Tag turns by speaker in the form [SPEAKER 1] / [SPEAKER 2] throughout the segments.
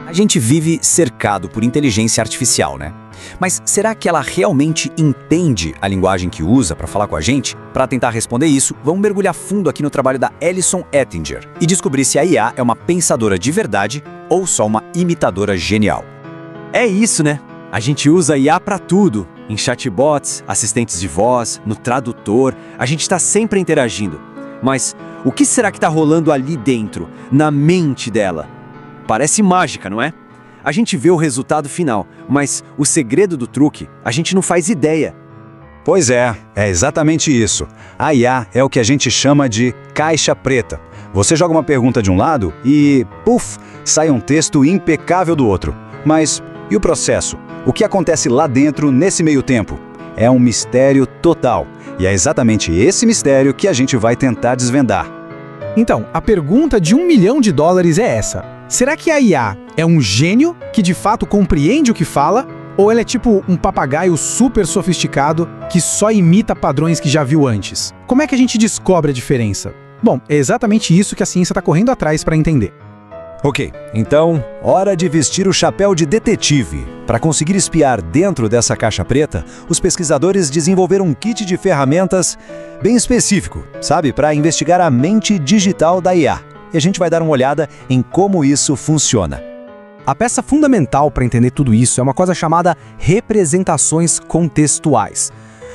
[SPEAKER 1] A gente vive cercado por inteligência artificial, né? Mas será que ela realmente entende a linguagem que usa para falar com a gente? Para tentar responder isso, vamos mergulhar fundo aqui no trabalho da Alison Ettinger e descobrir se a IA é uma pensadora de verdade ou só uma imitadora genial.
[SPEAKER 2] É isso, né? A gente usa a IA para tudo. Em chatbots, assistentes de voz, no tradutor, a gente está sempre interagindo. Mas o que será que está rolando ali dentro, na mente dela? Parece mágica, não é? A gente vê o resultado final, mas o segredo do truque, a gente não faz ideia.
[SPEAKER 3] Pois é exatamente isso. A IA é o que a gente chama de caixa preta. Você joga uma pergunta de um lado e, puf, sai um texto impecável do outro. Mas e o processo? O que acontece lá dentro nesse meio tempo? É um mistério total. E é exatamente esse mistério que a gente vai tentar desvendar.
[SPEAKER 4] Então, a pergunta de $1 milhão é essa. Será que a IA é um gênio que de fato compreende o que fala? Ou ela é tipo um papagaio super sofisticado que só imita padrões que já viu antes? Como é que a gente descobre a diferença? Bom, é exatamente isso que a ciência está correndo atrás para entender.
[SPEAKER 3] Ok, então, hora de vestir o chapéu de detetive. Para conseguir espiar dentro dessa caixa preta, os pesquisadores desenvolveram um kit de ferramentas bem específico, sabe? Para investigar a mente digital da IA. E a gente vai dar uma olhada em como isso funciona.
[SPEAKER 4] A peça fundamental para entender tudo isso é uma coisa chamada representações contextuais.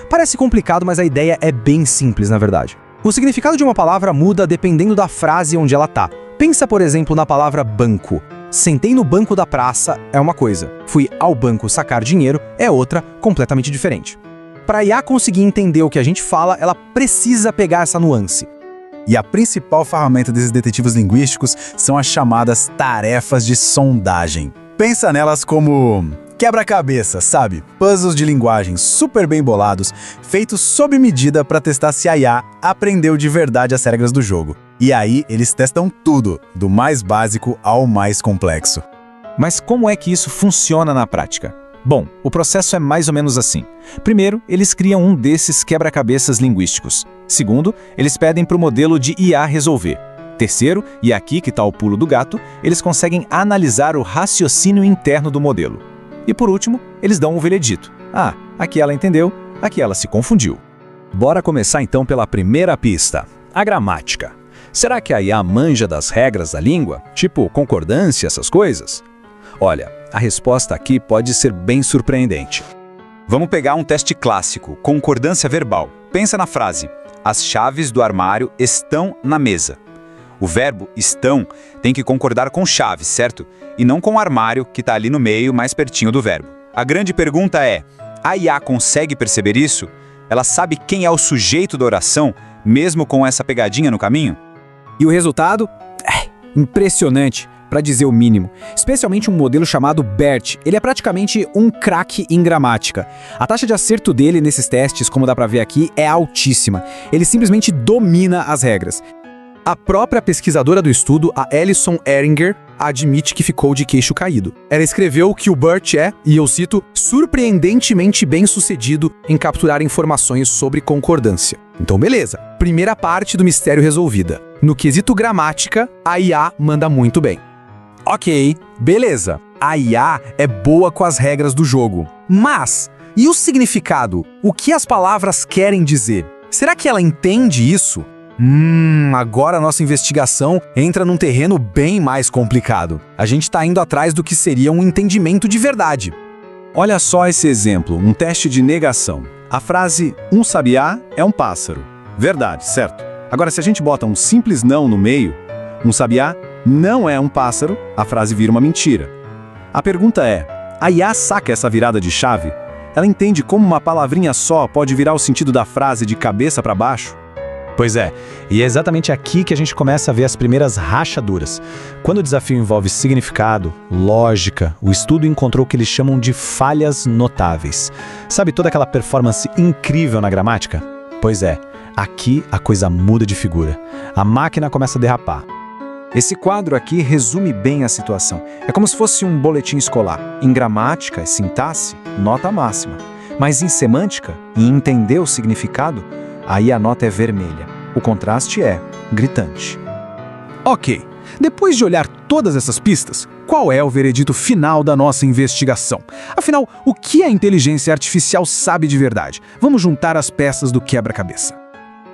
[SPEAKER 4] Parece complicado, mas a ideia é bem simples, na verdade. O significado de uma palavra muda dependendo da frase onde ela está. Pensa, por exemplo, na palavra banco. Sentei no banco da praça é uma coisa. Fui ao banco sacar dinheiro é outra, completamente diferente. Para a IA conseguir entender o que a gente fala, ela precisa pegar essa nuance.
[SPEAKER 5] E a principal ferramenta desses detetives linguísticos são as chamadas tarefas de sondagem. Pensa nelas como quebra-cabeça, sabe? Puzzles de linguagem super bem bolados, feitos sob medida para testar se a IA aprendeu de verdade as regras do jogo. E aí eles testam tudo, do mais básico ao mais complexo.
[SPEAKER 6] Mas como é que isso funciona na prática? Bom, o processo é mais ou menos assim. Primeiro, eles criam um desses quebra-cabeças linguísticos. Segundo, eles pedem para o modelo de IA resolver. Terceiro, e aqui que está o pulo do gato, eles conseguem analisar o raciocínio interno do modelo. E por último, eles dão um veredito. Ah, aqui ela entendeu, aqui ela se confundiu.
[SPEAKER 3] Bora começar então pela primeira pista, a gramática. Será que a IA manja das regras da língua? Tipo concordância, essas coisas? Olha, a resposta aqui pode ser bem surpreendente. Vamos pegar um teste clássico, concordância verbal. Pensa na frase, as chaves do armário estão na mesa. O verbo estão tem que concordar com chaves, certo? E não com o armário que está ali no meio, mais pertinho do verbo. A grande pergunta é, a IA consegue perceber isso? Ela sabe quem é o sujeito da oração, mesmo com essa pegadinha no caminho?
[SPEAKER 4] E o resultado? Impressionante, para dizer o mínimo. Especialmente um modelo chamado BERT. Ele é praticamente um craque em gramática. A taxa de acerto dele nesses testes, como dá para ver aqui, é altíssima. Ele simplesmente domina as regras. A própria pesquisadora do estudo, a Alison Ettinger, admite que ficou de queixo caído. Ela escreveu que o BERT é, e eu cito, surpreendentemente bem-sucedido em capturar informações sobre concordância. Então beleza, primeira parte do mistério resolvida. No quesito gramática, a IA manda muito bem. Ok, beleza, a IA é boa com as regras do jogo. Mas, e o significado? O que as palavras querem dizer? Será que ela entende isso? Agora a nossa investigação entra num terreno bem mais complicado. A gente está indo atrás do que seria um entendimento de verdade.
[SPEAKER 3] Olha só esse exemplo, um teste de negação. A frase, um sabiá é um pássaro. Verdade, certo? Agora, se a gente bota um simples não no meio, um sabiá não é um pássaro, a frase vira uma mentira. A pergunta é, a IA saca essa virada de chave? Ela entende como uma palavrinha só pode virar o sentido da frase de cabeça para baixo?
[SPEAKER 6] Pois é, e é exatamente aqui que a gente começa a ver as primeiras rachaduras. Quando o desafio envolve significado, lógica, o estudo encontrou o que eles chamam de falhas notáveis. Sabe toda aquela performance incrível na gramática? Pois é, aqui a coisa muda de figura. A máquina começa a derrapar. Esse quadro aqui resume bem a situação. É como se fosse um boletim escolar. Em gramática e sintaxe, nota máxima. Mas em semântica, em entender o significado, aí a nota é vermelha. O contraste é gritante.
[SPEAKER 4] Ok, depois de olhar todas essas pistas,
[SPEAKER 5] qual é o veredito final da nossa investigação? Afinal, o que a inteligência artificial sabe de verdade? Vamos juntar as peças do quebra-cabeça.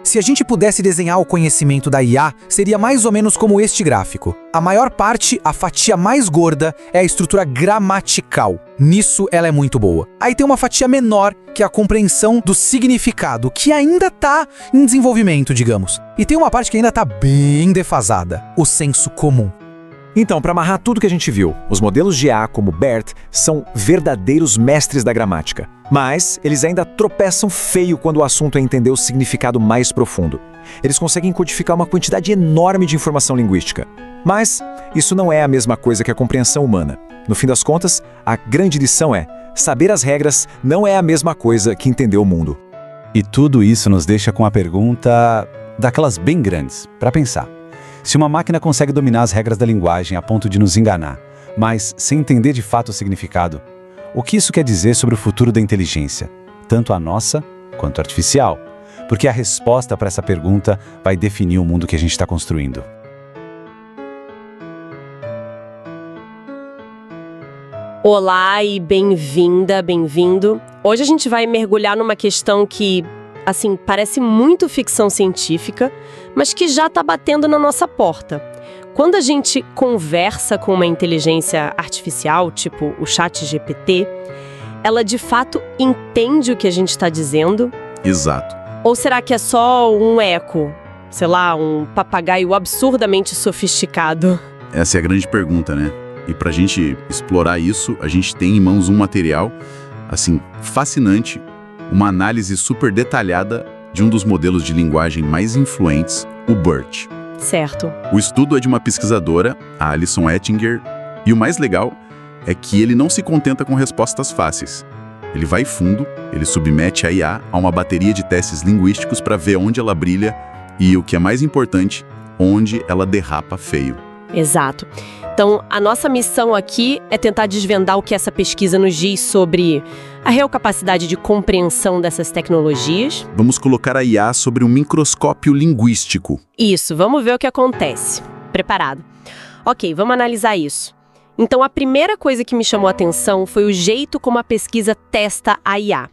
[SPEAKER 4] Se a gente pudesse desenhar o conhecimento da IA, seria mais ou menos como este gráfico. A maior parte, a fatia mais gorda, é a estrutura gramatical. Nisso ela é muito boa. Aí tem uma fatia menor, que é a compreensão do significado, que ainda está em desenvolvimento, digamos. E tem uma parte que ainda está bem defasada, o senso comum.
[SPEAKER 2] Então, para amarrar tudo que a gente viu, os modelos de IA como BERT são verdadeiros mestres da gramática. Mas eles ainda tropeçam feio quando o assunto é entender o significado mais profundo. Eles conseguem codificar uma quantidade enorme de informação linguística. Mas isso não é a mesma coisa que a compreensão humana. No fim das contas, a grande lição é: saber as regras não é a mesma coisa que entender o mundo.
[SPEAKER 3] E tudo isso nos deixa com a pergunta daquelas bem grandes, para pensar. Se uma máquina consegue dominar as regras da linguagem a ponto de nos enganar, mas sem entender de fato o significado, o que isso quer dizer sobre o futuro da inteligência, tanto a nossa quanto a artificial? Porque a resposta para essa pergunta vai definir o mundo que a gente está construindo.
[SPEAKER 7] Olá e bem-vinda, bem-vindo. Hoje a gente vai mergulhar numa questão que, assim, parece muito ficção científica, mas que já está batendo na nossa porta. Quando a gente conversa com uma inteligência artificial, tipo o ChatGPT, ela de fato entende o que a gente está dizendo?
[SPEAKER 8] Exato.
[SPEAKER 7] Ou será que é só um eco? Sei lá, um papagaio absurdamente sofisticado?
[SPEAKER 8] Essa é a grande pergunta, né? E pra gente explorar isso, a gente tem em mãos um material, assim, fascinante, uma análise super detalhada de um dos modelos de linguagem mais influentes, o BERT.
[SPEAKER 7] Certo.
[SPEAKER 8] O estudo é de uma pesquisadora, a Alison Ettinger, e o mais legal é que ele não se contenta com respostas fáceis. Ele vai fundo, ele submete a IA a uma bateria de testes linguísticos para ver onde ela brilha e, o que é mais importante, onde ela derrapa feio.
[SPEAKER 7] Exato. Então, a nossa missão aqui é tentar desvendar o que essa pesquisa nos diz sobre a real capacidade de compreensão dessas tecnologias.
[SPEAKER 8] Vamos colocar a IA sobre um microscópio linguístico.
[SPEAKER 7] Isso, vamos ver o que acontece. Preparado? Ok, vamos analisar isso. Então, a primeira coisa que me chamou a atenção foi o jeito como a pesquisa testa a IA.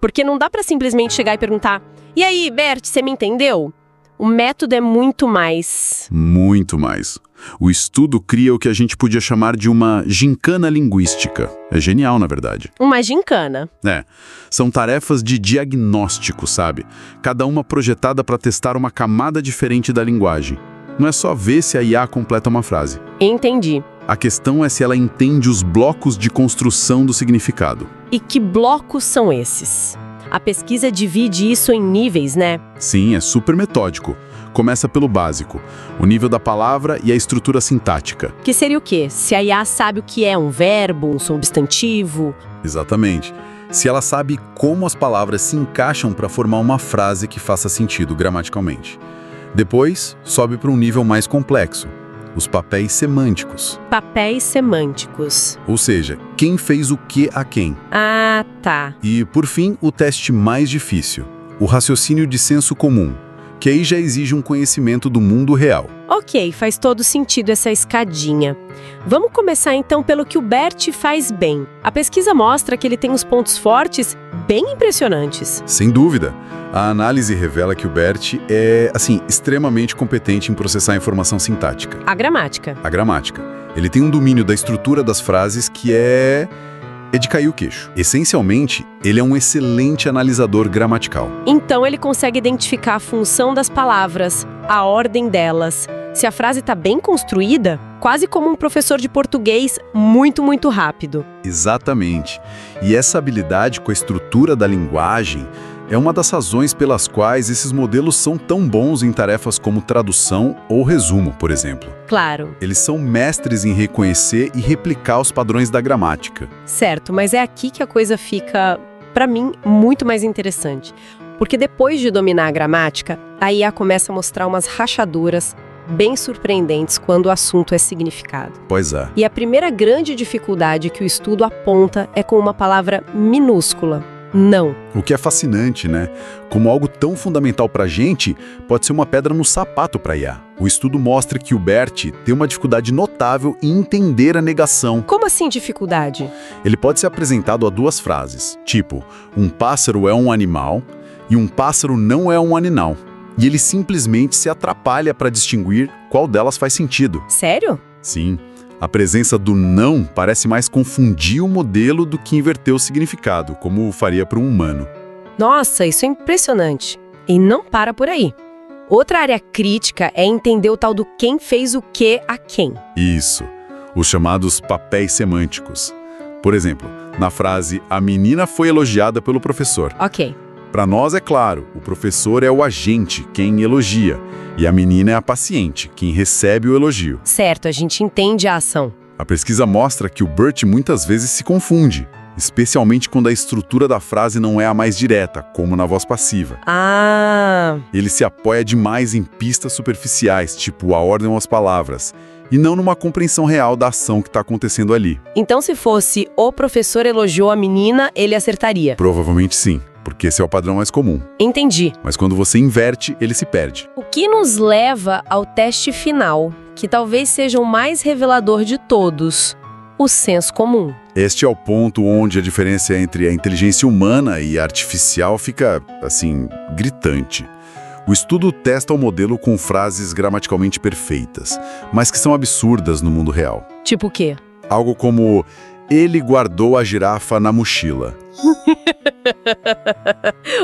[SPEAKER 7] Porque não dá para simplesmente chegar e perguntar: "E aí, Bert, você me entendeu?" O método é muito mais.
[SPEAKER 8] Muito mais. O estudo cria o que a gente podia chamar de uma gincana linguística. É genial, na verdade.
[SPEAKER 7] Uma gincana.
[SPEAKER 8] É. São tarefas de diagnóstico, sabe? Cada uma projetada para testar uma camada diferente da linguagem. Não é só ver se a IA completa uma frase.
[SPEAKER 7] Entendi.
[SPEAKER 8] A questão é se ela entende os blocos de construção do significado.
[SPEAKER 7] E que blocos são esses? A pesquisa divide isso em níveis, né?
[SPEAKER 8] Sim, é super metódico. Começa pelo básico, o nível da palavra e a estrutura sintática.
[SPEAKER 7] Que seria o quê? Se a IA sabe o que é um verbo, um substantivo?
[SPEAKER 8] Exatamente. Se ela sabe como as palavras se encaixam para formar uma frase que faça sentido gramaticalmente. Depois, sobe para um nível mais complexo, os papéis semânticos.
[SPEAKER 7] Papéis semânticos.
[SPEAKER 8] Ou seja, quem fez o que a quem.
[SPEAKER 7] Ah, tá.
[SPEAKER 8] E, por fim, o teste mais difícil, o raciocínio de senso comum, que aí já exige um conhecimento do mundo real.
[SPEAKER 7] Ok, faz todo sentido essa escadinha. Vamos começar então pelo que o BERT faz bem. A pesquisa mostra que ele tem uns pontos fortes bem impressionantes.
[SPEAKER 8] Sem dúvida. A análise revela que o BERT é, extremamente competente em processar a informação sintática.
[SPEAKER 7] A gramática.
[SPEAKER 8] A gramática. Ele tem um domínio da estrutura das frases que é de cair o queixo. Essencialmente, ele é um excelente analisador gramatical.
[SPEAKER 7] Então ele consegue identificar a função das palavras, a ordem delas. Se a frase está bem construída, quase como um professor de português muito, muito rápido.
[SPEAKER 8] Exatamente. E essa habilidade com a estrutura da linguagem é uma das razões pelas quais esses modelos são tão bons em tarefas como tradução ou resumo, por exemplo.
[SPEAKER 7] Claro.
[SPEAKER 8] Eles são mestres em reconhecer e replicar os padrões da gramática.
[SPEAKER 7] Certo, mas é aqui que a coisa fica, para mim, muito mais interessante. Porque depois de dominar a gramática, a IA começa a mostrar umas rachaduras bem surpreendentes quando o assunto é significado.
[SPEAKER 8] Pois é.
[SPEAKER 7] E a primeira grande dificuldade que o estudo aponta é com uma palavra minúscula. Não.
[SPEAKER 8] O que é fascinante, né? Como algo tão fundamental pra gente pode ser uma pedra no sapato pra IA. O estudo mostra que o BERT tem uma dificuldade notável em entender a negação.
[SPEAKER 7] Como assim dificuldade?
[SPEAKER 8] Ele pode ser apresentado a duas frases, tipo, um pássaro é um animal e um pássaro não é um animal. E ele simplesmente se atrapalha para distinguir qual delas faz sentido.
[SPEAKER 7] Sério?
[SPEAKER 8] Sim, a presença do não parece mais confundir o modelo do que inverter o significado, como faria para um humano.
[SPEAKER 7] Nossa, isso é impressionante. E não para por aí. Outra área crítica é entender o tal do quem fez o que a quem.
[SPEAKER 8] Isso, os chamados papéis semânticos. Por exemplo, na frase "a menina foi elogiada pelo professor".
[SPEAKER 7] Ok.
[SPEAKER 8] Para nós é claro, o professor é o agente, quem elogia, e a menina é a paciente, quem recebe o elogio.
[SPEAKER 7] Certo, a gente entende a ação.
[SPEAKER 8] A pesquisa mostra que o BERT muitas vezes se confunde, especialmente quando a estrutura da frase não é a mais direta, como na voz passiva.
[SPEAKER 7] Ah,
[SPEAKER 8] Ele se apoia demais em pistas superficiais, tipo a ordem às palavras, e não numa compreensão real da ação que está acontecendo ali.
[SPEAKER 7] então se fosse o professor elogiou a menina, ele acertaria.
[SPEAKER 8] Provavelmente sim, porque esse é o padrão mais comum.
[SPEAKER 7] Entendi.
[SPEAKER 8] Mas quando você inverte, ele se perde.
[SPEAKER 7] O que nos leva ao teste final, que talvez seja o mais revelador de todos, o senso comum.
[SPEAKER 8] Este é o ponto onde a diferença entre a inteligência humana e a artificial fica, assim, gritante. O estudo testa o modelo com frases gramaticalmente perfeitas, mas que são absurdas no mundo real.
[SPEAKER 7] Tipo o quê?
[SPEAKER 8] Algo como, ele guardou a girafa na mochila.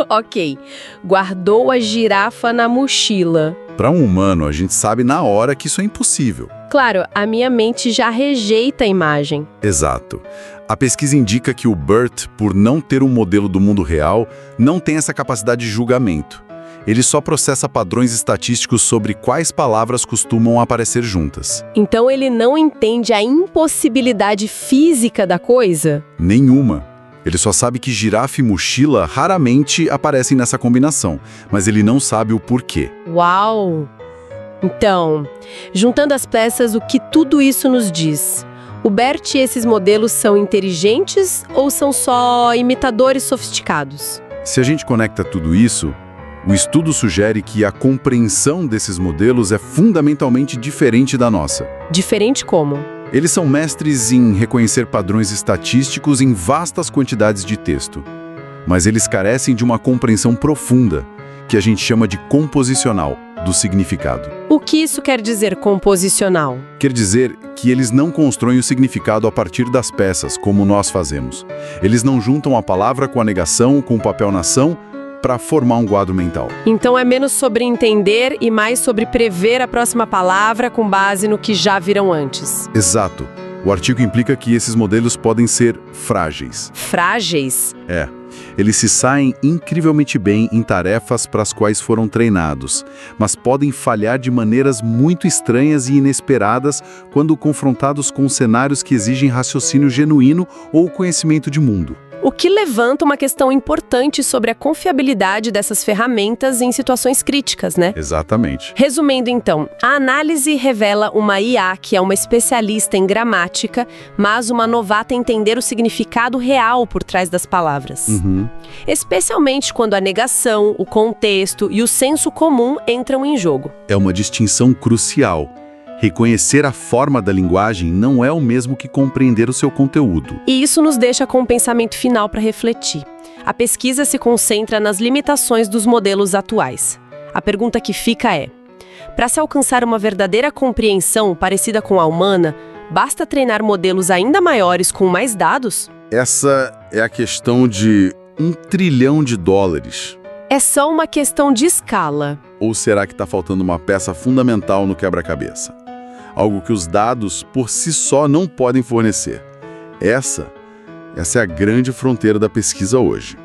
[SPEAKER 7] Ok. Guardou a girafa na mochila.
[SPEAKER 8] Para um humano, a gente sabe na hora que isso é impossível.
[SPEAKER 7] Claro, a minha mente já rejeita a imagem.
[SPEAKER 8] Exato. A pesquisa indica que o BERT, por não ter um modelo do mundo real, não tem essa capacidade de julgamento. Ele só processa padrões estatísticos sobre quais palavras costumam aparecer juntas.
[SPEAKER 7] Então ele não entende a impossibilidade física da coisa?
[SPEAKER 8] Nenhuma. Ele só sabe que girafa e mochila raramente aparecem nessa combinação, mas ele não sabe o porquê.
[SPEAKER 7] Uau! Então, juntando as peças, o que tudo isso nos diz? O BERT e esses modelos são inteligentes ou são só imitadores sofisticados?
[SPEAKER 8] Se a gente conecta tudo isso, o estudo sugere que a compreensão desses modelos é fundamentalmente diferente da nossa.
[SPEAKER 7] Diferente como?
[SPEAKER 8] Eles são mestres em reconhecer padrões estatísticos em vastas quantidades de texto, mas eles carecem de uma compreensão profunda, que a gente chama de composicional, do significado.
[SPEAKER 7] O que isso quer dizer, composicional?
[SPEAKER 8] Quer dizer que eles não constroem o significado a partir das peças, como nós fazemos. Eles não juntam a palavra com a negação, com o papel na ação, para formar um quadro mental.
[SPEAKER 7] Então é menos sobre entender e mais sobre prever a próxima palavra com base no que já viram antes.
[SPEAKER 8] Exato. O artigo implica que esses modelos podem ser frágeis.
[SPEAKER 7] Frágeis?
[SPEAKER 8] É. Eles se saem incrivelmente bem em tarefas para as quais foram treinados, mas podem falhar de maneiras muito estranhas e inesperadas quando confrontados com cenários que exigem raciocínio genuíno ou conhecimento de mundo.
[SPEAKER 7] O que levanta uma questão importante sobre a confiabilidade dessas ferramentas em situações críticas, né?
[SPEAKER 8] Exatamente.
[SPEAKER 7] Resumindo então, a análise revela uma IA que é uma especialista em gramática, mas uma novata em entender o significado real por trás das palavras. Especialmente quando a negação, o contexto e o senso comum entram em jogo.
[SPEAKER 8] É uma distinção crucial. Reconhecer a forma da linguagem não é o mesmo que compreender o seu conteúdo.
[SPEAKER 7] E isso nos deixa com um pensamento final para refletir. A pesquisa se concentra nas limitações dos modelos atuais. A pergunta que fica é: para se alcançar uma verdadeira compreensão parecida com a humana, basta treinar modelos ainda maiores com mais dados?
[SPEAKER 8] Essa é a questão de $1 trilhão.
[SPEAKER 7] É só uma questão de escala.
[SPEAKER 8] Ou será que está faltando uma peça fundamental no quebra-cabeça? Algo que os dados por si só não podem fornecer. Essa é a grande fronteira da pesquisa hoje.